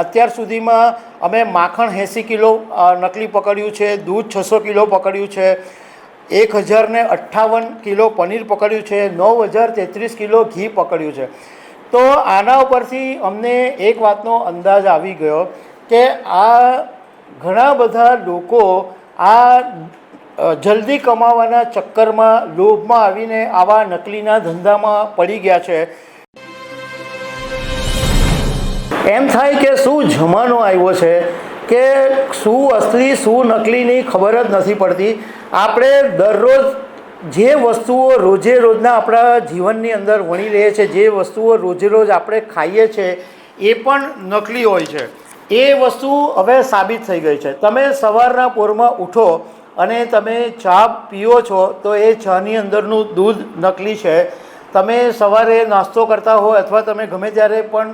અત્યાર સુધીમાં અમે માખણ 80 કિલો નકલી પકડ્યું છે, દૂધ 600 કિલો પકડ્યું છે, 1058 કિલો પનીર પકડ્યું છે, 9033 કિલો ઘી પકડ્યું છે। તો આના ઉપરથી અમને એક વાતનો અંદાજ આવી ગયો કે આ ઘણા બધા લોકો આ જલ્દી કમાવાના ચક્કરમાં લોભમાં આવીને આવા નકલીના ધંધામાં પડી ગયા છે। એમ થાય કે શું જમાનો આવ્યો છે કે શું અસલી શું નકલીની ખબર જ નથી પડતી। આપણે દરરોજ જે વસ્તુઓ રોજે રોજના આપણા જીવનની અંદર વણી રહીએ છીએ, જે વસ્તુઓ રોજે રોજ આપણે ખાઈએ છીએ એ પણ નકલી હોય છે। એ વસ્તુ હવે સાબિત થઈ ગઈ છે। તમે સવારના પોરમાં ઉઠો અને તમે ચા પીઓ છો તો એ ચાની અંદરનું દૂધ નકલી છે। તમે સવારે નાસ્તો કરતા હોય અથવા તમે ગમે ત્યારે પણ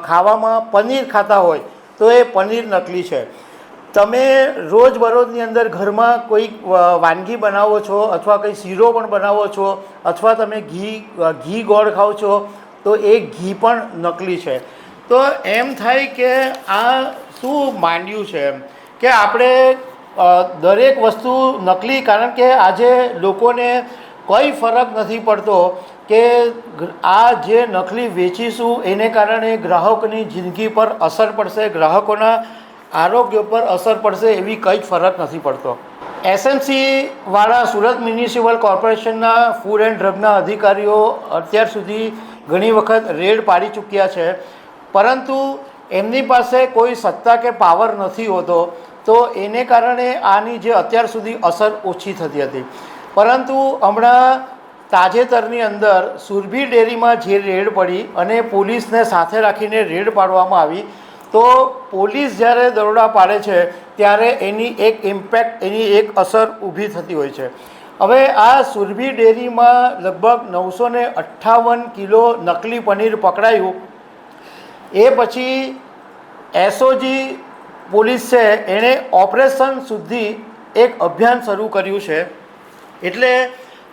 ખાવામાં પનીર ખાતા હોય તો એ પનીર નકલી છે। તમે રોજબરોજની અંદર ઘરમાં કોઈ વાનગી બનાવો છો અથવા કંઈ શીરો પણ બનાવો છો અથવા તમે ઘી ગોળ ખાઓ છો તો એ ઘી પણ નકલી છે। તો એમ થાય કે આ શું માંડ્યું છે એમ કે આપણે દરેક વસ્તુ નકલી, કારણ કે આજે લોકોને કોઈ ફરક નથી પડતો કે આ જે નકલી વેચીશું એને કારણે ગ્રાહકોની જિંદગી પર અસર પડશે, ગ્રાહકોના આરોગ્ય પર અસર પડશે, એવી કંઈ જ ફરક નથી પડતો। એસએમસીવાળા સુરત મ્યુનિસિપલ કોર્પોરેશનના ફૂડ એન્ડ ડ્રગના અધિકારીઓ અત્યાર સુધી ઘણી વખત રેડ પાડી ચૂક્યા છે, પરંતુ એમની પાસે કોઈ સત્તા કે પાવર નથી હોતો, તો એને કારણે આની જે અત્યાર સુધી અસર ઓછી થતી હતી। પરંતુ હમણાં તાજેતરની અંદર સુરભી ડેરીમાં જે રેડ પડી અને પોલીસને સાથે રાખીને રેડ પાડવામાં આવી, તો પોલીસ જ્યારે દરોડા પાડે છે ત્યારે એની એક ઇમ્પેક્ટ, એની એક અસર ઊભી થતી હોય છે। હવે આ સુરભી ડેરીમાં લગભગ 958 કિલો નકલી પનીર પકડાયું। એ પછી એસઓજી પોલીસ છે એણે ઓપરેશન શુદ્ધિ એક અભિયાન શરૂ કર્યું છે। એટલે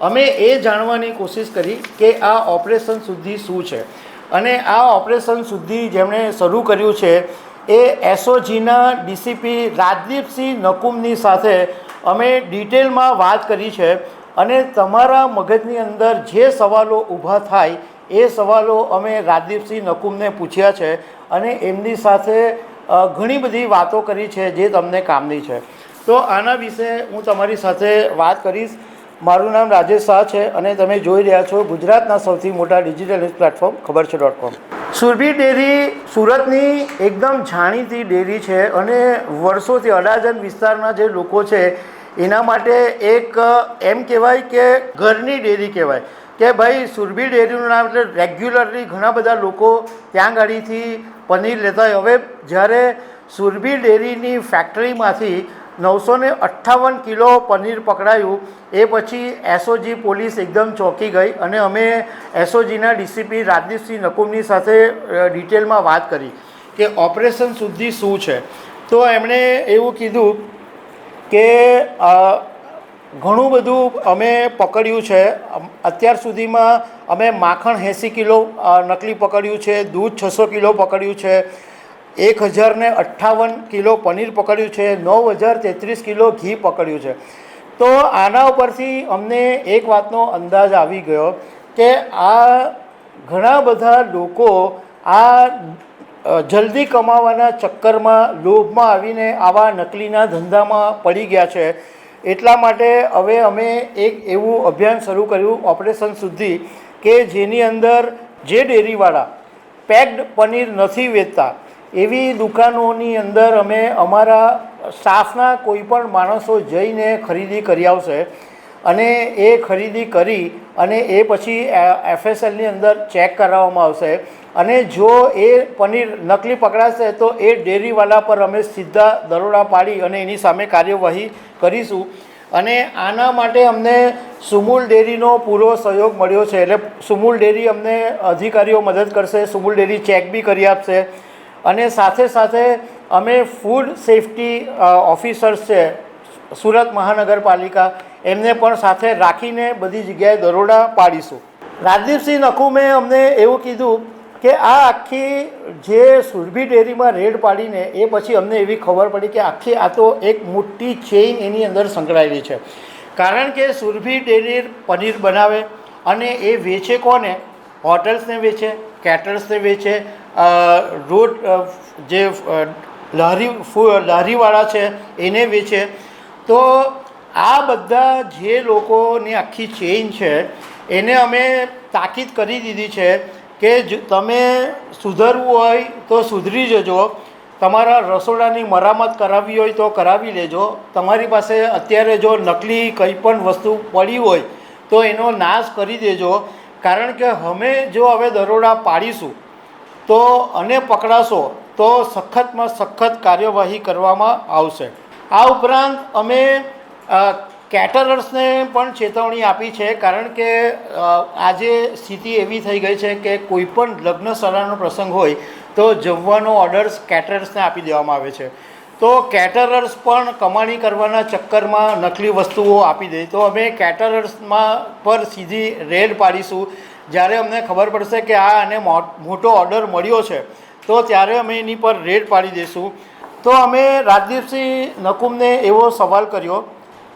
અમે એ જાણવાની કોશિશ કરી કે આ ઓપરેશન શુદ્ધિ શું છે, અને આ ઓપરેશન શુદ્ધિ જેમણે શરૂ કર્યું છે એ એસઓજીના ડીસીપી રાજદીપસિંહ નકુમની સાથે અમે ડિટેલમાં વાત કરી છે। અને તમારા મગજની અંદર જે સવાલો ઊભા થાય એ સવાલો અમે રાજદીપસિંહ નકુમને પૂછ્યા છે અને એમની સાથે ઘણી બધી વાતો કરી છે જે તમને કામની છે। તો આના વિશે હું તમારી સાથે વાત કરીશ। મારું નામ રાજેશ શાહ છે અને તમે જોઈ રહ્યા છો ગુજરાતના સૌથી મોટા ડિજિટલ ન્યૂઝ પ્લેટફોર્મ ખબરછે.com। સુરભી ડેરી સુરતની એકદમ જાણીતી ડેરી છે અને વર્ષોથી અડાજણ વિસ્તારના જે લોકો છે એના માટે એક એમ કહેવાય કે ઘરની ડેરી કહેવાય કે ભાઈ સુરભી ડેરીનું નામ એટલે રેગ્યુલરલી ઘણા બધા લોકો ત્યાં ગાડીથી પનીર લેતા હોય। હવે જ્યારે સુરભી ડેરીની ફેક્ટરીમાંથી 958 કિલો પનીર પકડાયું એ પછી એસઓજી પોલીસ એકદમ ચોંકી ગઈ અને અમે એસઓજીના ડીસીપી રાજદીપસિંહ નકુમની સાથે ડિટેલમાં વાત કરી કે ઓપરેશન શુદ્ધિ શું છે। તો એમણે એવું કીધું કે ઘણું બધું અમે પકડ્યું છે। અત્યાર સુધીમાં અમે માખણ 80 કિલો નકલી પકડ્યું છે, દૂધ 600 કિલો પકડ્યું છે, 1058 કિલો પનીર પકડ્યું છે, 9033 કિલો ઘી પકડ્યું છે। તો આના ઉપરથી અમને એક વાતનો અંદાજ આવી ગયો કે આ ઘણા બધા લોકો આ જલ્દી કમાવાના ચક્કરમાં લોભમાં આવીને આવા નકલીના ધંધામાં પડી ગયા છે। એટલા માટે હવે અમે એક એવું અભિયાન શરૂ કર્યું ઓપરેશન શુદ્ધિ કે જેની અંદર જે ડેરીવાળા પેક્ડ પનીર નથી વેચતા એવી દુકાનોની અંદર અમે અમારા સ્ટાફના કોઈ પણ માણસો જઈને ખરીદી કરી આવશે અને એ ખરીદી કરી અને એ પછી એફએસએલની અંદર ચેક કરાવવામાં આવશે અને જો એ પનીર નકલી પકડાશે તો એ ડેરીવાળા પર અમે સીધા દરોડા પાડી અને એની સામે કાર્યવાહી કરીશું। અને આના માટે અમને સુમૂલ ડેરીનો પૂરો સહયોગ મળ્યો છે, એટલે સુમૂલ ડેરી અમને અધિકારીઓ મદદ કરશે, સુમૂલ ડેરી ચેક બી કરી આપશે અને સાથે સાથે અમે ફૂડ સેફ્ટી ઓફિસર્સ છે સુરત મહાનગરપાલિકા એમને પણ સાથે રાખીને બધી જગ્યાએ દરોડા પાડીશું। રાજદીપસિંહ નકુમે અમને એવું કીધું કે આ આખી જે સુરભી ડેરીમાં રેડ પાડીને એ પછી અમને એવી ખબર પડી કે આખી આ તો એક મોટી ચેઇન એની અંદર સંકળાયેલી છે. કારણ કે સુરભી ડેરી પનીર બનાવે અને એ વેચે કોને? હોટલ્સને વેચે, કેટર્સને વેચે, રોડ જે લારીવાળા છે એને વેચે. તો આ બધા જે લોકોની આખી ચેઇન છે એને અમે તાકીદ કરી દીધી છે કે તમે સુધરવું હોય તો સુધરી જજો, તમારા રસોડાની મરામત કરાવવી હોય તો કરાવી લેજો, તમારી પાસે અત્યારે જો નકલી કંઈ પણ વસ્તુ પડી હોય તો એનો નાશ કરી દેજો. કારણ કે અમે જો હવે દરોડા પાડીશું તો અને પકડાશો તો સખતમાં સખત કાર્યવાહી કરવામાં આવશે. આ ઉપરાંત અમે કેટરર્સને પણ ચેતવણી આપી છે. કારણ કે આજે સ્થિતિ એવી થઈ ગઈ છે કે કોઈ પણ લગ્ન સરાનો પ્રસંગ હોય તો જમવાનો ઓર્ડર્સ કેટરર્સને આપી દેવામાં આવે છે. તો કેટરર્સ પણ કમાણી કરવાના ચક્કરમાં નકલી વસ્તુઓ આપી દે. તો અમે કેટરર્સમાં પર સીધી રેડ પાડીશું. જ્યારે અમને ખબર પડશે કે આ આને મોટો ઓર્ડર મળ્યો છે તો ત્યારે અમે એની પર રેડ પાડી દઈશું. તો અમે રાજદીપસિંહ નકુમને એવો સવાલ કર્યો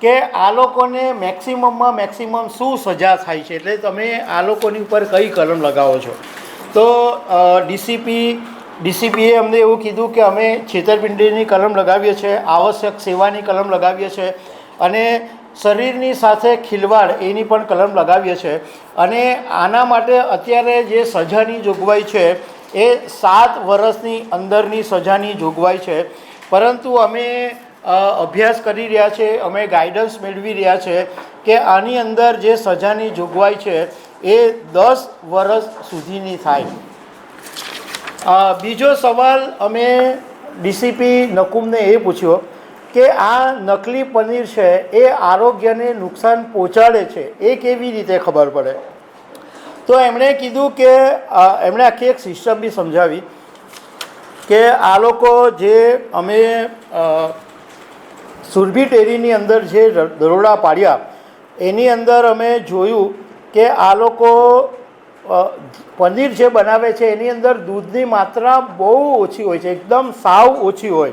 કે આ લોકોને મેક્સિમમમાં મેક્સિમમ શું સજા થાય છે, એટલે તમે આ લોકોની ઉપર કઈ કલમ લગાવો છો? તો ડીસીપીએ અમને એવું કીધું કે અમે છેતરપિંડીની કલમ લગાવીએ છીએ, આવશ્યક સેવાની કલમ લગાવીએ છીએ અને શરીરની સાથે ખિલવાડ એની પણ કલમ લગાવીએ છીએ. અને આના માટે અત્યારે જે સજાની જોગવાઈ છે એ 7 વર્ષની અંદરની સજાની જોગવાઈ છે. પરંતુ અમે અભ્યાસ કરી રહ્યા છે, અમે ગાઈડન્સ મેળવી રહ્યા છે કે આની અંદર જે સજાની જોગવાઈ છે એ 10 વર્ષ સુધીની થાય. બીજો સવાલ અમે ડીસીપી નકુમને એ પૂછ્યો કે આ નકલી પનીર છે એ આરોગ્યને નુકસાન પહોંચાડે છે એ કેવી રીતે ખબર પડે? તો એમણે કીધું કે એમણે આખી એક સિસ્ટમ બી સમજાવી કે આ લોકો જે અમે સુરભી ડેરીની અંદર જે દરોડા પાડ્યા એની અંદર અમે જોયું કે આ લોકો પનીર જે બનાવે છે એની અંદર દૂધની માત્રા બહુ ઓછી હોય છે, એકદમ સાવ ઓછી હોય.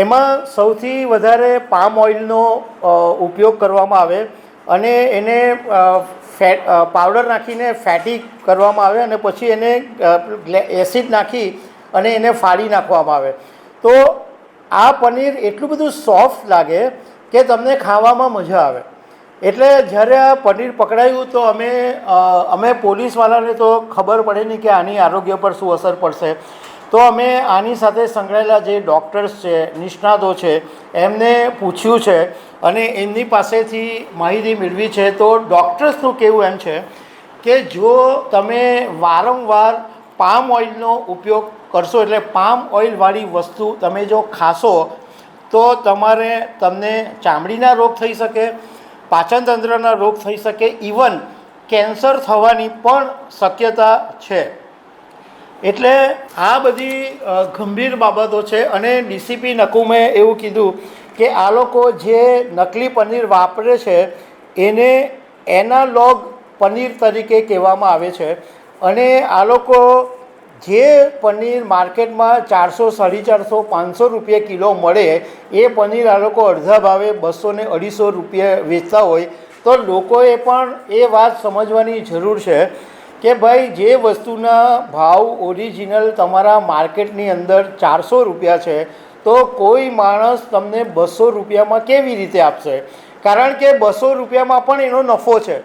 એમાં સૌથી વધારે પામ ઓઇલનો ઉપયોગ કરવામાં આવે અને એને પાવડર નાખીને ફેટી કરવામાં આવે અને પછી એને એસિડ નાખી અને એને ફાડી નાખવામાં આવે. તો આ પનીર એટલું બધું સોફ્ટ લાગે કે તમને ખાવામાં મજા આવે. એટલે જ્યારે આ પનીર પકડાયું તો અમે પોલીસવાળાને તો ખબર પડે નહીં કે આની આરોગ્ય પર શું અસર પડશે. તો અમે આની સાથે સંકળાયેલા જે ડૉક્ટર્સ છે, નિષ્ણાતો છે, એમને પૂછ્યું છે અને એમની પાસેથી માહિતી મેળવી છે. તો ડૉક્ટર્સનું કહેવું એમ છે કે જો તમે વારંવાર પામ ઓઇલનો ઉપયોગ કરશો, એટલે પામ ઓઇલવાળી વસ્તુ તમે જો ખાશો તો તમને ચામડીના રોગ થઈ શકે, પાચનતંત્રના રોગ થઈ શકે, ઇવન કેન્સર થવાની પણ શક્યતા છે. એટલે આ બધી ગંભીર બાબતો છે. અને ડીસીપી નકુમે એવું કીધું કે આ લોકો જે નકલી પનીર વાપરે છે એને એનાલોગ પનીર તરીકે કહેવામાં આવે છે. અને આ લોકો જે પનીર માર્કેટમાં 400, 450, 500 રૂપિયા કિલો મળે એ પનીર આ લોકો અડધા ભાવે 200 ને 250 રૂપિયા વેચતા હોય. તો લોકોએ પણ એ વાત સમજવાની જરૂર છે કે ભાઈ જે વસ્તુના ભાવ ઓરિજિનલ તમારા માર્કેટની અંદર 400 રૂપિયા છે તો કોઈ માણસ તમને 200 રૂપિયામાં કેવી રીતે આપશે? કારણ કે 200 રૂપિયામાં પણ એનો નફો છે.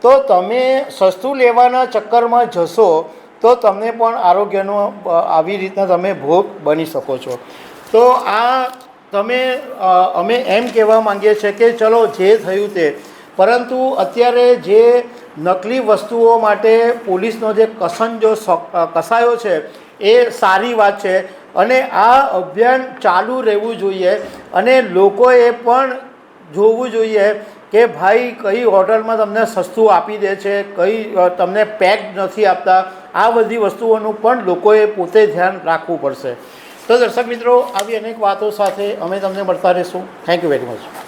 તો તમે સસ્તું લેવાના ચક્કરમાં જશો તો તમને પણ આરોગ્યનો આવી રીતના તમે ભોગ બની શકો છો. તો અમે એમ કહેવા માંગીએ છીએ કે ચલો જે થયું તે, પરંતુ અત્યારે જે નકલી વસ્તુઓ માટે પોલીસનો જે કસાયો છે એ સારી વાત છે અને આ અભિયાન ચાલુ રહેવું જોઈએ. અને લોકોએ પણ જોવું જોઈએ કે ભાઈ કઈ હોટલમાં તમને સસ્તું આપી દે છે, કઈ તમને પેક નથી આપતા. આ બધી વસ્તુઓનું પણ લોકોએ પોતે ધ્યાન રાખવું પડશે. તો દર્શક મિત્રો, આવી અનેક વાતો સાથે અમે તમને મળતા રહીશું. Thank you very much.